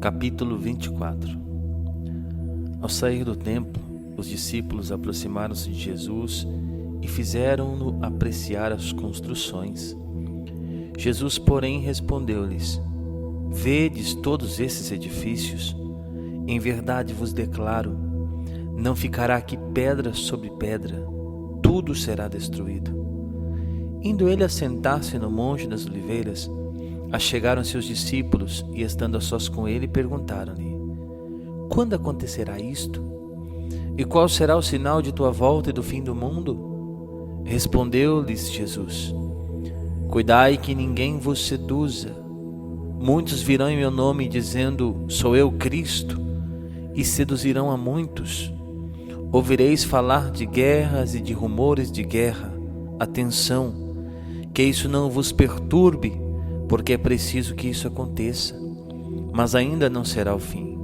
Capítulo 24. Ao sair do templo, os discípulos aproximaram-se de Jesus e fizeram-no apreciar as construções. Jesus, porém, respondeu-lhes: Vedes todos esses edifícios? Em verdade vos declaro, não ficará aqui pedra sobre pedra, tudo será destruído. Indo ele assentar-se no Monte das Oliveiras, achegaram seus discípulos e, estando a sós com ele, perguntaram-lhe: Quando acontecerá isto? E qual será o sinal de tua volta e do fim do mundo? Respondeu-lhes Jesus: Cuidai que ninguém vos seduza. Muitos virão em meu nome dizendo: Sou eu Cristo, e seduzirão a muitos. Ouvireis falar de guerras e de rumores de guerra. Atenção, que isso não vos perturbe, porque é preciso que isso aconteça, mas ainda não será o fim.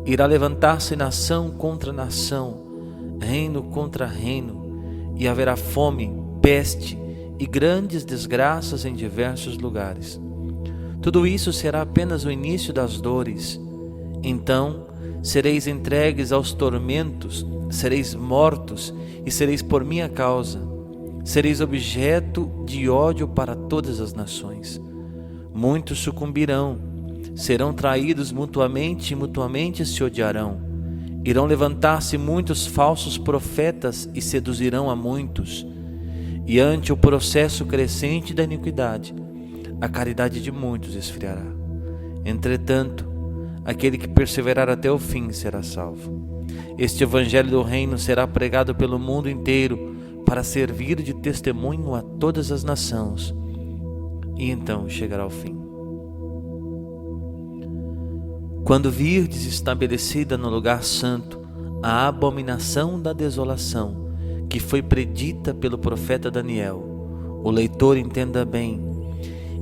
Irá levantar-se nação contra nação, reino contra reino, e haverá fome, peste e grandes desgraças em diversos lugares. Tudo isso será apenas o início das dores. Então sereis entregues aos tormentos, sereis mortos e sereis por minha causa. Sereis objeto de ódio para todas as nações. Muitos sucumbirão, serão traídos mutuamente e mutuamente se odiarão. Irão levantar-se muitos falsos profetas e seduzirão a muitos. E ante o processo crescente da iniquidade, a caridade de muitos esfriará. Entretanto, aquele que perseverar até o fim será salvo. Este evangelho do reino será pregado pelo mundo inteiro para servir de testemunho a todas as nações. E então chegará o fim. Quando virdes estabelecida no lugar santo a abominação da desolação, que foi predita pelo profeta Daniel, o leitor entenda bem.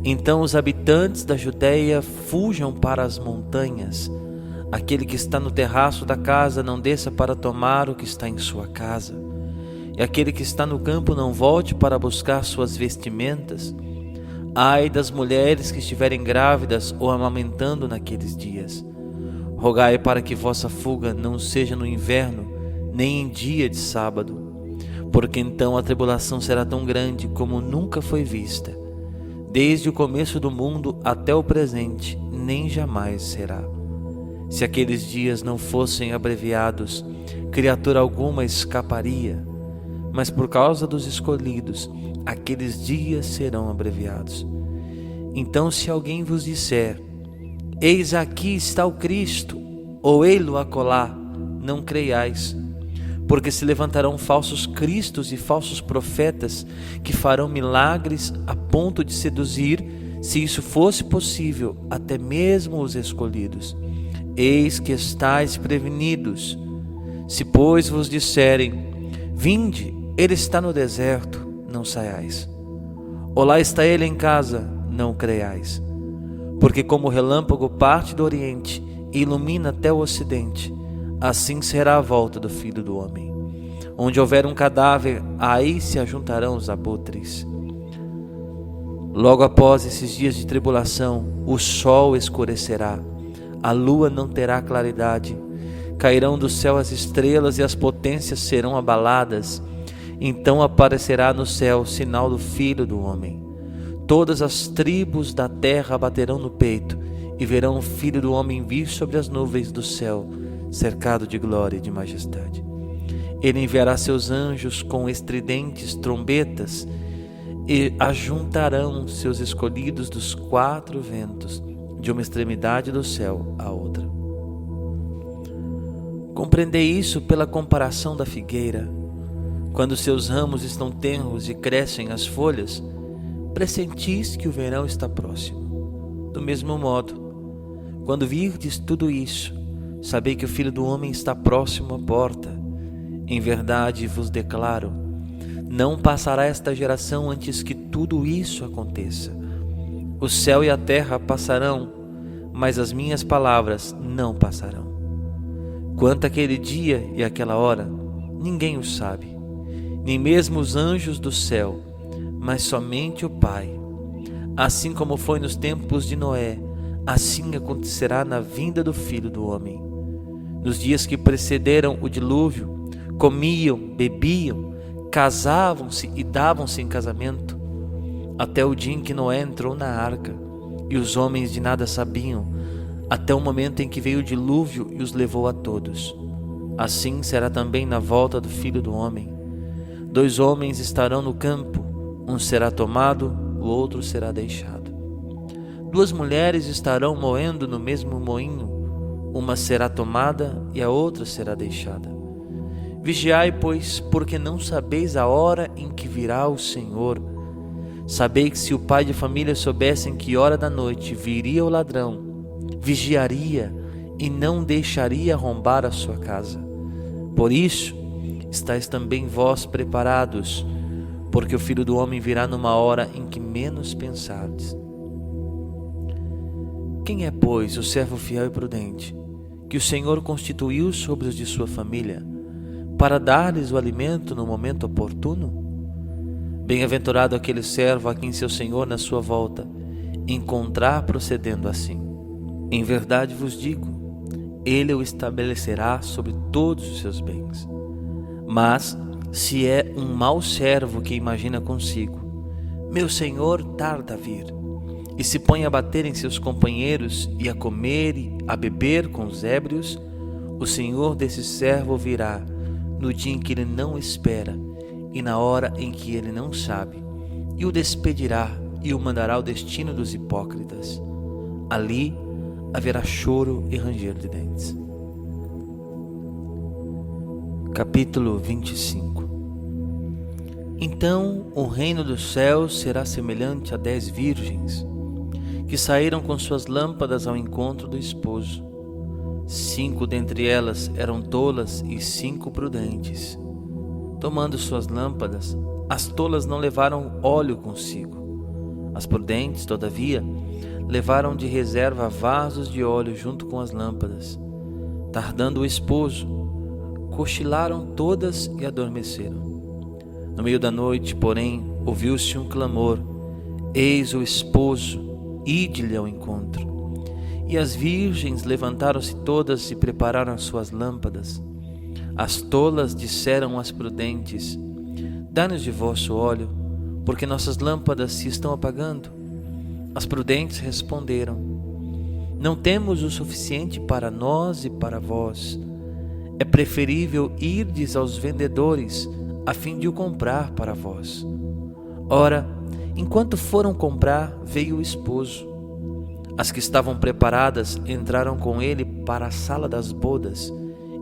Então os habitantes da Judeia fujam para as montanhas. Aquele que está no terraço da casa não desça para tomar o que está em sua casa. E aquele que está no campo não volte para buscar suas vestimentas. Ai das mulheres que estiverem grávidas ou amamentando naqueles dias. Rogai para que vossa fuga não seja no inverno, nem em dia de sábado, porque então a tribulação será tão grande como nunca foi vista, desde o começo do mundo até o presente, nem jamais será. Se aqueles dias não fossem abreviados, criatura alguma escaparia, mas por causa dos escolhidos, aqueles dias serão abreviados. Então, se alguém vos disser: Eis aqui está o Cristo, ou ei-lo acolá, não creiais, porque se levantarão falsos cristos e falsos profetas que farão milagres a ponto de seduzir, se isso fosse possível, até mesmo os escolhidos. Eis que estáis prevenidos. Se, pois, vos disserem: Vinde, ele está no deserto, não saiais. Ou lá está ele em casa, não creiais. Porque como o relâmpago parte do oriente e ilumina até o ocidente, assim será a volta do Filho do Homem. Onde houver um cadáver, aí se ajuntarão os abutres. Logo após esses dias de tribulação, o sol escurecerá, a lua não terá claridade, cairão do céu as estrelas e as potências serão abaladas. Então aparecerá no céu o sinal do Filho do Homem. Todas as tribos da terra baterão no peito e verão o Filho do Homem vir sobre as nuvens do céu, cercado de glória e de majestade. Ele enviará seus anjos com estridentes trombetas e ajuntarão seus escolhidos dos quatro ventos, de uma extremidade do céu à outra. Compreendei isso pela comparação da figueira. Quando seus ramos estão tenros e crescem as folhas, pressentis que o verão está próximo. Do mesmo modo, quando virdes tudo isso, sabei que o Filho do Homem está próximo à porta. Em verdade vos declaro, não passará esta geração antes que tudo isso aconteça. O céu e a terra passarão, mas as minhas palavras não passarão. Quanto àquele dia e àquela hora, ninguém o sabe, nem mesmo os anjos do céu, mas somente o Pai. Assim como foi nos tempos de Noé, assim acontecerá na vinda do Filho do Homem. Nos dias que precederam o dilúvio, comiam, bebiam, casavam-se e davam-se em casamento, até o dia em que Noé entrou na arca, e os homens de nada sabiam, até o momento em que veio o dilúvio e os levou a todos. Assim será também na volta do Filho do Homem. 2 homens estarão no campo, um será tomado, o outro será deixado. 2 mulheres estarão moendo no mesmo moinho, uma será tomada e a outra será deixada. Vigiai, pois, porque não sabeis a hora em que virá o Senhor. Sabei que se o pai de família soubesse em que hora da noite viria o ladrão, vigiaria e não deixaria arrombar a sua casa. Por isso, estáis também vós preparados, porque o Filho do Homem virá numa hora em que menos pensardes. Quem é, pois, o servo fiel e prudente, que o Senhor constituiu sobre os de sua família, para dar-lhes o alimento no momento oportuno? Bem-aventurado aquele servo a quem seu Senhor, na sua volta, encontrar procedendo assim. Em verdade vos digo, ele o estabelecerá sobre todos os seus bens. Mas, se é um mau servo que imagina consigo, meu Senhor tarda a vir, e se põe a bater em seus companheiros e a comer e a beber com os ébrios, o Senhor desse servo virá no dia em que ele não espera e na hora em que ele não sabe, e o despedirá e o mandará ao destino dos hipócritas. Ali haverá choro e ranger de dentes. Capítulo 25. Então o reino dos céus será semelhante a 10 virgens, que saíram com suas lâmpadas ao encontro do esposo. 5 dentre elas eram tolas e 5 prudentes. Tomando suas lâmpadas, as tolas não levaram óleo consigo. As prudentes, todavia, levaram de reserva vasos de óleo junto com as lâmpadas. Tardando o esposo, cochilaram todas e adormeceram. No meio da noite, porém, ouviu-se um clamor: eis o esposo, ide-lhe ao encontro. E as virgens levantaram-se todas e prepararam suas lâmpadas. As tolas disseram às prudentes: dá-nos de vosso óleo, porque nossas lâmpadas se estão apagando. As prudentes responderam: não temos o suficiente para nós e para vós. É preferível irdes aos vendedores, a fim de o comprar para vós. Ora, enquanto foram comprar, veio o esposo. As que estavam preparadas entraram com ele para a sala das bodas,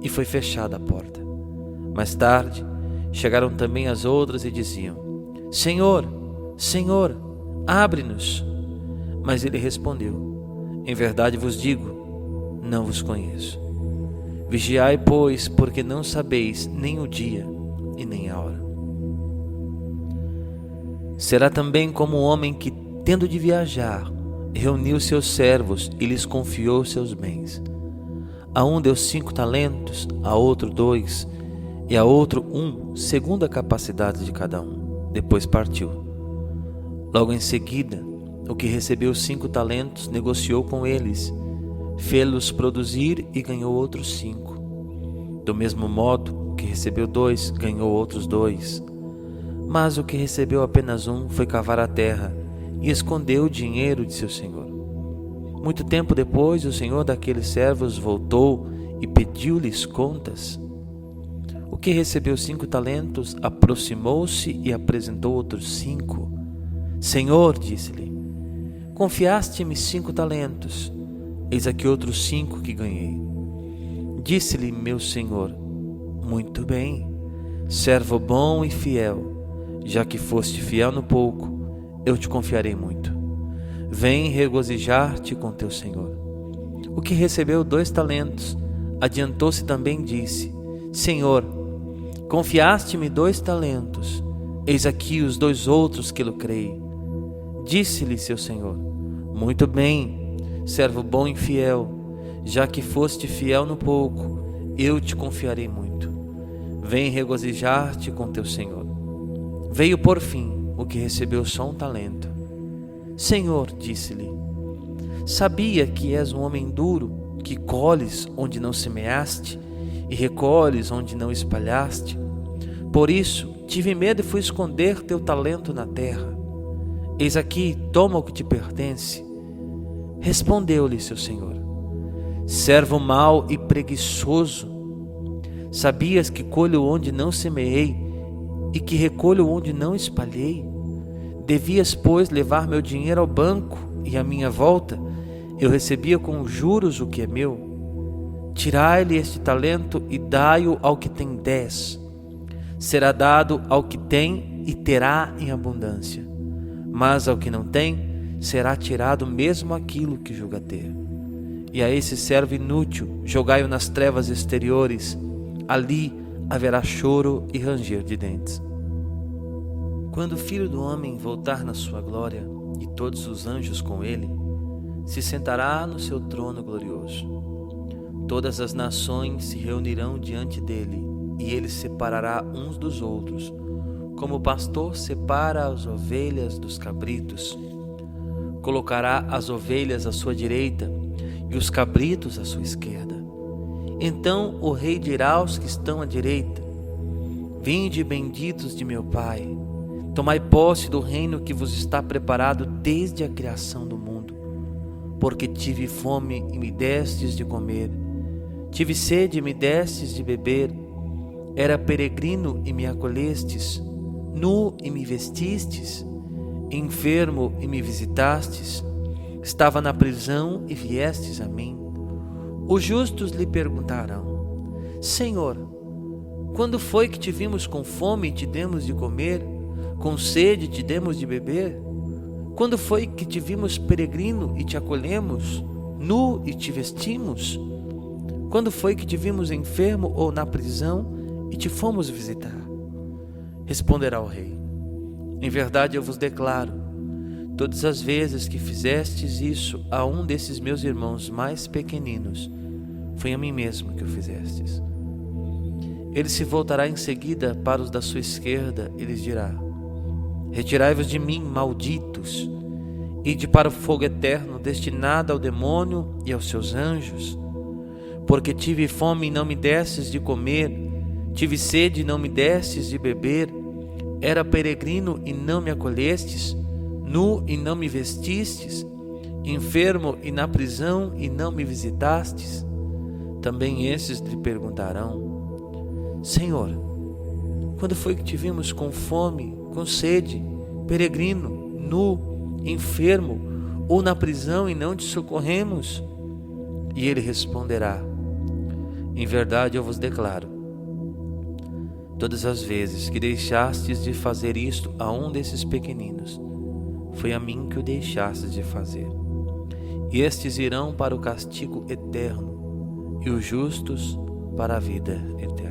e foi fechada a porta. Mais tarde, chegaram também as outras e diziam: Senhor, Senhor, abre-nos. Mas ele respondeu: em verdade vos digo, não vos conheço. Vigiai, pois, porque não sabeis nem o dia e nem a hora. Será também como um homem que, tendo de viajar, reuniu seus servos e lhes confiou seus bens. A um deu 5 talentos, a outro 2, e a outro 1, segundo a capacidade de cada um. Depois partiu. Logo em seguida, o que recebeu 5 talentos negociou com eles, fê-los produzir e ganhou outros 5. Do mesmo modo, o que recebeu 2 ganhou outros 2. Mas o que recebeu apenas 1 foi cavar a terra e escondeu o dinheiro de seu senhor. Muito tempo depois, o senhor daqueles servos voltou e pediu-lhes contas. O que recebeu 5 talentos aproximou-se e apresentou outros 5. Senhor, disse-lhe, confiaste-me 5 talentos, eis aqui outros 5 que ganhei. Disse-lhe meu senhor: muito bem, servo bom e fiel, já que foste fiel no pouco, eu te confiarei muito. Vem regozijar-te com teu senhor. O que recebeu 2 talentos, adiantou-se também e disse: Senhor, confiaste-me 2 talentos, eis aqui os 2 outros que lucrei. Disse-lhe seu senhor: muito bem, servo bom e fiel, já que foste fiel no pouco, eu te confiarei muito. Vem regozijar-te com teu senhor. Veio por fim o que recebeu só 1 talento. Senhor, disse-lhe, Sabia que és um homem duro, que colhes onde não semeaste e recolhes onde não espalhaste. Por isso, tive medo e fui esconder teu talento na terra. Eis aqui, toma o que te pertence. Respondeu-lhe seu senhor: servo mau e preguiçoso, sabias que colho onde não semeei e que recolho onde não espalhei? Devias, pois, levar meu dinheiro ao banco, e à minha volta eu recebia com juros o que é meu. Tirai-lhe este talento e dai-o ao que tem 10. Será dado ao que tem e terá em abundância. Mas ao que não tem, será tirado mesmo aquilo que julga ter. E a esse servo inútil, jogai-o nas trevas exteriores. Ali haverá choro e ranger de dentes. Quando o Filho do Homem voltar na sua glória, e todos os anjos com ele, se sentará no seu trono glorioso. Todas as nações se reunirão diante dele, e ele separará uns dos outros, como o pastor separa as ovelhas dos cabritos. Colocará as ovelhas à sua direita e os cabritos à sua esquerda. Então o rei dirá aos que estão à direita: vinde, benditos de meu Pai, tomai posse do reino que vos está preparado desde a criação do mundo. Porque tive fome e me destes de comer, tive sede e me destes de beber, era peregrino e me acolhestes, nu e me vestistes, enfermo e me visitastes, estava na prisão e viestes a mim. Os justos lhe perguntarão: Senhor, quando foi que te vimos com fome e te demos de comer, com sede e te demos de beber? Quando foi que te vimos peregrino e te acolhemos, nu e te vestimos? Quando foi que te vimos enfermo ou na prisão e te fomos visitar? Responderá o rei: em verdade eu vos declaro, todas as vezes que fizestes isso a um desses meus irmãos mais pequeninos, foi a mim mesmo que o fizestes. Ele se voltará em seguida para os da sua esquerda e lhes dirá: retirai-vos de mim, malditos, ide para o fogo eterno, destinado ao demônio e aos seus anjos. Porque tive fome e não me destes de comer, tive sede e não me destes de beber, era peregrino e não me acolhestes, nu e não me vestistes, enfermo e na prisão e não me visitastes. Também esses lhe perguntarão: Senhor, quando foi que te vimos com fome, com sede, peregrino, nu, enfermo ou na prisão e não te socorremos? E ele responderá: em verdade eu vos declaro, todas as vezes que deixastes de fazer isto a um desses pequeninos, foi a mim que o deixastes de fazer. E estes irão para o castigo eterno, e os justos para a vida eterna.